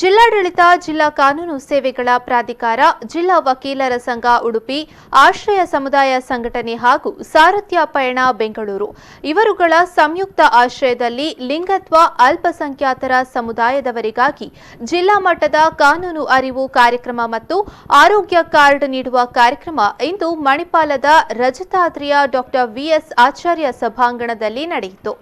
ಜಿಲ್ಲಾಡಳಿತ, ಜಿಲ್ಲಾ ಕಾನೂನು ಸೇವೆಗಳ ಪ್ರಾಧಿಕಾರ, ಜಿಲ್ಲಾ ವಕೀಲರ ಸಂಘ ಉಡುಪಿ, ಆಶ್ರಯ ಸಮುದಾಯ ಸಂಘಟನೆ ಹಾಗೂ ಸಾರಥ್ಯ ಪಯಣ ಬೆಂಗಳೂರು ಇವರುಗಳ ಸಂಯುಕ್ತ ಆಶ್ರಯದಲ್ಲಿ ಲಿಂಗತ್ವ ಅಲ್ಪಸಂಖ್ಯಾತರ ಸಮುದಾಯದವರಿಗಾಗಿ ಜಿಲ್ಲಾ ಮಟ್ಟದ ಕಾನೂನು ಅರಿವು ಕಾರ್ಯಕ್ರಮ ಮತ್ತು ಆರೋಗ್ಯ ಕಾರ್ಡ್ ನೀಡುವ ಕಾರ್ಯಕ್ರಮ ಇಂದು ಮಣಿಪಾಲದ ರಜತಾದ್ರಿಯ ಡಾ ವಿಎಸ್ ಆಚಾರ್ಯ ಸಭಾಂಗಣದಲ್ಲಿ ನಡೆಯಿತು.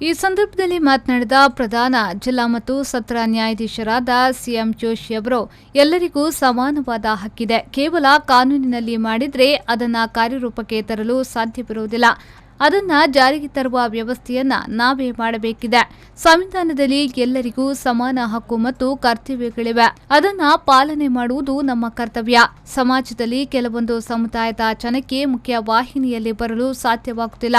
ಈ ಸಂದರ್ಭದಲ್ಲಿ ಮಾತನಾಡಿದ ಪ್ರಧಾನ ಜಿಲ್ಲಾ ಮತ್ತು ಸತ್ರ ನ್ಯಾಯಾಧೀಶರಾದ ಸಿಎಂ ಜೋಶಿ ಅವರು, ಎಲ್ಲರಿಗೂ ಸಮಾನವಾದ ಹಕ್ಕಿದೆ. ಕೇವಲ ಕಾನೂನಿನಲ್ಲಿ ಮಾಡಿದ್ರೆ ಅದನ್ನ ಕಾರ್ಯರೂಪಕ್ಕೆ ತರಲು ಸಾಧ್ಯವಿರುವುದಿಲ್ಲ. ಅದನ್ನ ಜಾರಿಗೆ ತರುವ ವ್ಯವಸ್ಥೆಯನ್ನ ನಾವೇ ಮಾಡಬೇಕಿದೆ. ಸಂವಿಧಾನದಲ್ಲಿ ಎಲ್ಲರಿಗೂ ಸಮಾನ ಹಕ್ಕು ಮತ್ತು ಕರ್ತವ್ಯಗಳಿವೆ. ಅದನ್ನ ಪಾಲನೆ ಮಾಡುವುದು ನಮ್ಮ ಕರ್ತವ್ಯ. ಸಮಾಜದಲ್ಲಿ ಕೆಲವೊಂದು ಸಮುದಾಯದ ಜನಕ್ಕೆ ಮುಖ್ಯ ವಾಹಿನಿಯಲ್ಲಿ ಬರಲು ಸಾಧ್ಯವಾಗುತ್ತಿಲ್ಲ.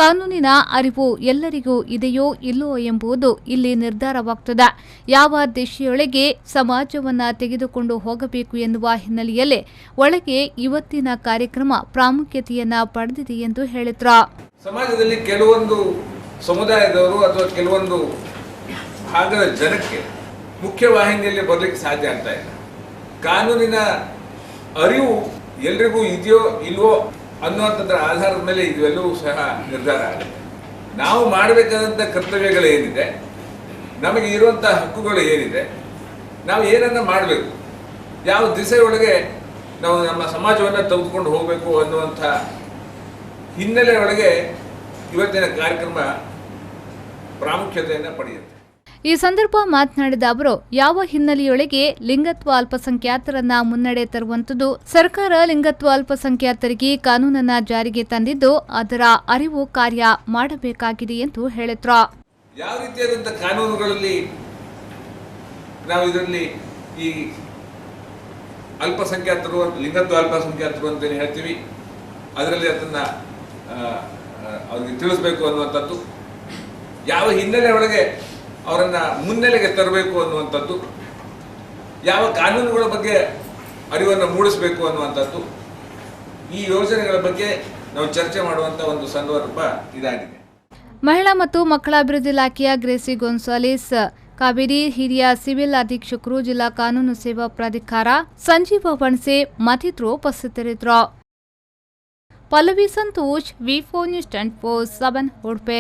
ಕಾನೂನಿನ ಅರಿವು ಎಲ್ಲರಿಗೂ ಇದೆಯೋ ಇಲ್ಲೋ ಎಂಬುದು ಇಲ್ಲಿ ನಿರ್ಧಾರವಾಗುತ್ತದೆ. ಯಾವ ದಿಶೆಯೊಳಗೆ ಸಮಾಜವನ್ನ ತೆಗೆದುಕೊಂಡು ಹೋಗಬೇಕು ಎನ್ನುವ ಹಿನ್ನೆಲೆಯಲ್ಲಿ ಒಳಗೆ ಇವತ್ತಿನ ಕಾರ್ಯಕ್ರಮ ಪ್ರಾಮುಖ್ಯತೆಯನ್ನ ಪಡೆದಿದೆ ಎಂದು ಹೇಳಿದ್ರು. ಸಮಾಜದಲ್ಲಿ ಕೆಲವೊಂದು ಸಮುದಾಯದವರು ಅಥವಾ ಕೆಲವೊಂದು ಭಾಗದ ಜನಕ್ಕೆ ಮುಖ್ಯ ವಾಹಿನಿಯಲ್ಲಿ ಬರಲಿಕ್ಕೆ ಸಾಧ್ಯ ಆಗ್ತಾ ಇಲ್ಲ. ಕಾನೂನಿನ ಅರಿವು ಎಲ್ರಿಗೂ ಇದೆಯೋ ಇಲ್ವೋ ಅನ್ನುವಂಥದ್ರ ಆಧಾರದ ಮೇಲೆ ಇವೆಲ್ಲವೂ ಸಹ ನಿರ್ಧಾರ ಆಗುತ್ತೆ. ನಾವು ಮಾಡಬೇಕಾದಂಥ ಕರ್ತವ್ಯಗಳು ಏನಿದೆ, ನಮಗೆ ಇರುವಂಥ ಹಕ್ಕುಗಳು ಏನಿದೆ, ನಾವು ಏನನ್ನ ಮಾಡಬೇಕು, ಯಾವ ದಿಸೆಯೊಳಗೆ ನಾವು ನಮ್ಮ ಸಮಾಜವನ್ನು ತೆಗೆದುಕೊಂಡು ಹೋಗಬೇಕು ಅನ್ನುವಂಥ ಹಿನ್ನೆಲೆ ಒಳಗೆ ಇವತ್ತಿನ ಕಾರ್ಯಕ್ರಮ ಪ್ರಾಮುಖ್ಯತೆಯನ್ನು ಪಡೆಯುತ್ತೆ. ಈ ಸಂದರ್ಭ ಮಾತನಾಡಿದ ಅವರು, ಯಾವ ಹಿನ್ನೆಲೆಯೊಳಗೆ ಲಿಂಗತ್ವ ಅಲ್ಪಸಂಖ್ಯಾತರನ್ನ ಮುನ್ನಡೆ ತರುವಂಥದ್ದು, ಸರ್ಕಾರ ಲಿಂಗತ್ವ ಅಲ್ಪಸಂಖ್ಯಾತರಿಗೆ ಕಾನೂನನ್ನ ಜಾರಿಗೆ ತಂದಿದ್ದು ಅದರ ಅರಿವು ಕಾರ್ಯ ಮಾಡಬೇಕಾಗಿದೆ ಎಂದು ಹೇಳಿದ್ರು. ಯಾವ ರೀತಿಯಾದಂಥ ಕಾನೂನುಗಳಲ್ಲಿ ನಾವು ಇದರಲ್ಲಿ ಈ ಅಲ್ಪಸಂಖ್ಯಾತರು, ಲಿಂಗತ್ವ ಅಲ್ಪಸಂಖ್ಯಾತರು ಅಂತೇಳಿ ಹೇಳ್ತೀವಿ, ಅದರಲ್ಲಿ ಅದನ್ನ ಅವ್ರಿಗೆ ತಿಳಿಸ್ಬೇಕು ಅನ್ನುವಂಥದ್ದು, ಯಾವ ಹಿನ್ನೆಲೆ ಒಳಗೆ ಅವರನ್ನು ಮುನ್ನೆಲೆಗೆ ತರಬೇಕು ಅನ್ನುವಂಥದ್ದು, ಯಾವ ಕಾನೂನುಗಳ ಬಗ್ಗೆ ಅರಿವನ್ನು ಮೂಡಿಸಬೇಕು ಅನ್ನುವಂಥದ್ದು, ಈ ಯೋಜನೆಗಳ ಬಗ್ಗೆ ನಾವು ಚರ್ಚೆ ಮಾಡುವಂಥ ಒಂದು ಸಂದರ್ಭ ಇದಾಗಿದೆ. ಮಹಿಳಾ ಮತ್ತು ಮಕ್ಕಳ ಅಭಿವೃದ್ಧಿ ಇಲಾಖೆಯ ಗ್ರೇಸಿ ಗೊನ್ಸಾಲಿಸ್, ಕಾವೇರಿ ಹಿರಿಯ ಸಿವಿಲ್ ಅಧೀಕ್ಷಕರು, ಜಿಲ್ಲಾ ಕಾನೂನು ಸೇವಾ ಪ್ರಾಧಿಕಾರ ಸಂಜೀವ ವಣಸೆ ಮತ್ತಿತರರು ಉಪಸ್ಥಿತರಿದ್ದರು. ಪಲ್ಲವಿ ಸಂತೋಷ್, ವಿ4 ನ್ಯೂಸ್ 24/7 ಉಡುಪಿ.